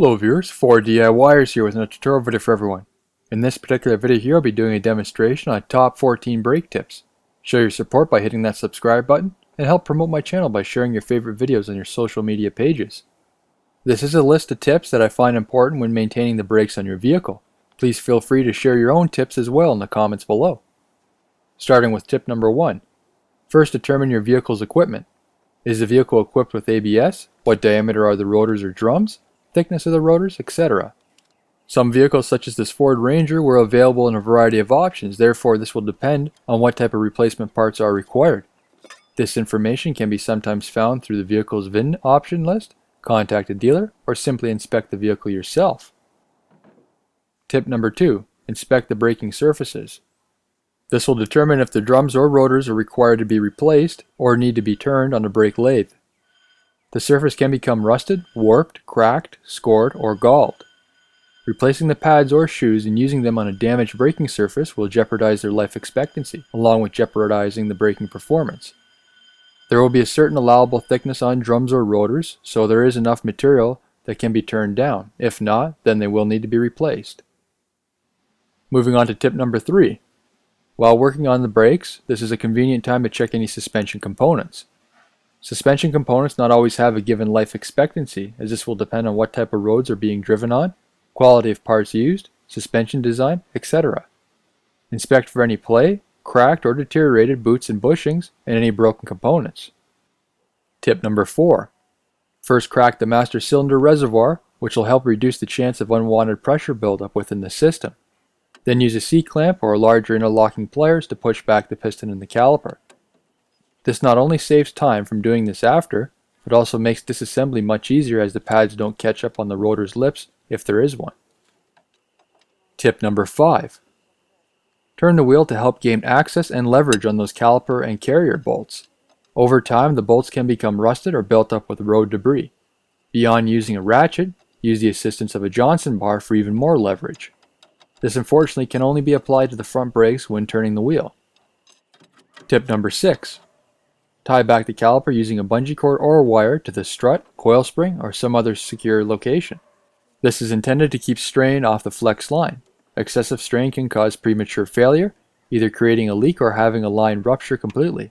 Hello viewers, 4DIYers here with another tutorial video for everyone. In this particular video here I'll be doing a demonstration on top 14 brake tips. Show your support by hitting that subscribe button and help promote my channel by sharing your favorite videos on your social media pages. This is a list of tips that I find important when maintaining the brakes on your vehicle. Please feel free to share your own tips as well in the comments below. Starting with tip number 1. First, determine your vehicle's equipment. Is the vehicle equipped with ABS? What diameter are the rotors or drums? Thickness of the rotors, etc. Some vehicles such as this Ford Ranger were available in a variety of options, therefore this will depend on what type of replacement parts are required. This information can be sometimes found through the vehicle's VIN option list, contact a dealer, or simply inspect the vehicle yourself. Tip number 2. Inspect the braking surfaces. This will determine if the drums or rotors are required to be replaced or need to be turned on a brake lathe. The surface can become rusted, warped, cracked, scored, or galled. Replacing the pads or shoes and using them on a damaged braking surface will jeopardize their life expectancy, along with jeopardizing the braking performance. There will be a certain allowable thickness on drums or rotors, so there is enough material that can be turned down. If not, then they will need to be replaced. Moving on to tip number 3. While working on the brakes, this is a convenient time to check any suspension components. Suspension components not always have a given life expectancy, as this will depend on what type of roads are being driven on, quality of parts used, suspension design, etc. Inspect for any play, cracked or deteriorated boots and bushings, and any broken components. Tip number 4. First, crack the master cylinder reservoir, which will help reduce the chance of unwanted pressure buildup within the system. Then use a C-clamp or larger interlocking pliers to push back the piston in the caliper. This not only saves time from doing this after, but also makes disassembly much easier as the pads don't catch up on the rotor's lips if there is one. Tip number 5. Turn the wheel to help gain access and leverage on those caliper and carrier bolts. Over time, the bolts can become rusted or built up with road debris. Beyond using a ratchet, use the assistance of a Johnson bar for even more leverage. This unfortunately can only be applied to the front brakes when turning the wheel. Tip number 6. Tie back the caliper using a bungee cord or a wire to the strut, coil spring, or some other secure location. This is intended to keep strain off the flex line. Excessive strain can cause premature failure, either creating a leak or having a line rupture completely.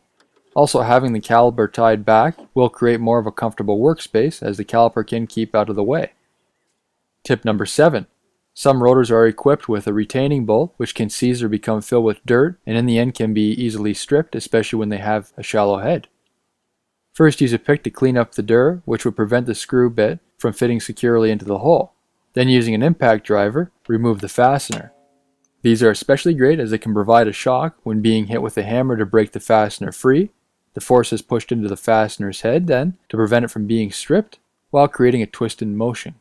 Also, having the caliper tied back will create more of a comfortable workspace as the caliper can keep out of the way. Tip number 7. Some rotors are equipped with a retaining bolt which can seize or become filled with dirt and in the end can be easily stripped, especially when they have a shallow head. First, use a pick to clean up the dirt, which would prevent the screw bit from fitting securely into the hole. Then, using an impact driver, remove the fastener. These are especially great as they can provide a shock when being hit with a hammer to break the fastener free. The force is pushed into the fastener's head then to prevent it from being stripped while creating a twisted motion.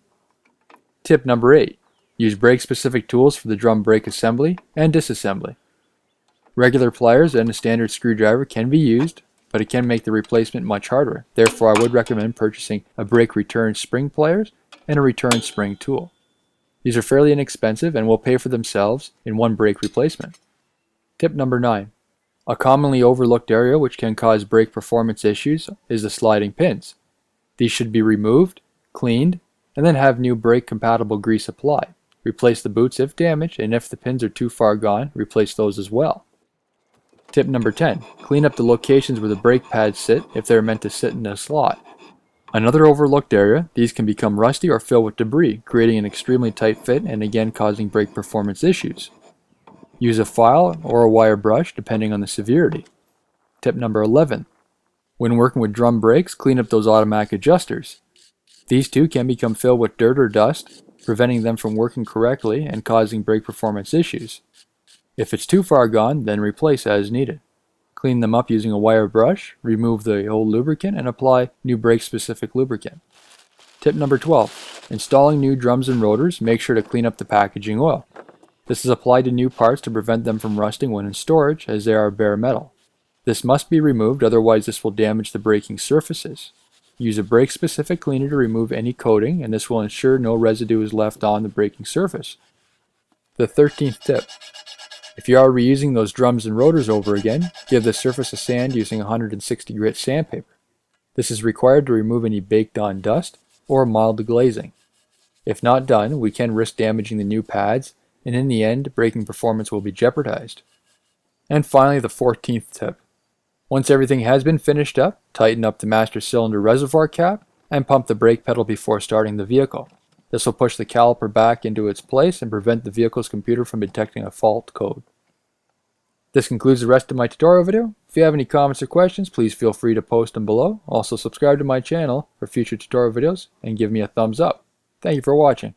Tip number 8. Use brake-specific tools for the drum brake assembly and disassembly. Regular pliers and a standard screwdriver can be used, but it can make the replacement much harder. Therefore, I would recommend purchasing a brake return spring pliers and a return spring tool. These are fairly inexpensive and will pay for themselves in one brake replacement. Tip number 9. A commonly overlooked area which can cause brake performance issues is the sliding pins. These should be removed, cleaned, and then have new brake-compatible grease applied. Replace the boots if damaged, and if the pins are too far gone, replace those as well. Tip number 10. Clean up the locations where the brake pads sit if they are meant to sit in a slot. Another overlooked area, these can become rusty or fill with debris, creating an extremely tight fit and again causing brake performance issues. Use a file or a wire brush depending on the severity. Tip number 11. When working with drum brakes, clean up those automatic adjusters. These too can become filled with dirt or dust, preventing them from working correctly and causing brake performance issues. If it's too far gone, then replace as needed. Clean them up using a wire brush, remove the old lubricant, and apply new brake-specific lubricant. Tip number 12. Installing new drums and rotors, make sure to clean up the packaging oil. This is applied to new parts to prevent them from rusting when in storage, as they are bare metal. This must be removed, otherwise this will damage the braking surfaces. Use a brake-specific cleaner to remove any coating, and this will ensure no residue is left on the braking surface. The 13th tip. If you are reusing those drums and rotors over again, give the surface a sand using 160 grit sandpaper. This is required to remove any baked-on dust or mild glazing. If not done, we can risk damaging the new pads, and in the end, braking performance will be jeopardized. And finally, the 14th tip. Once everything has been finished up, tighten up the master cylinder reservoir cap and pump the brake pedal before starting the vehicle. This will push the caliper back into its place and prevent the vehicle's computer from detecting a fault code. This concludes the rest of my tutorial video. If you have any comments or questions, please feel free to post them below. Also subscribe to my channel for future tutorial videos and give me a thumbs up. Thank you for watching.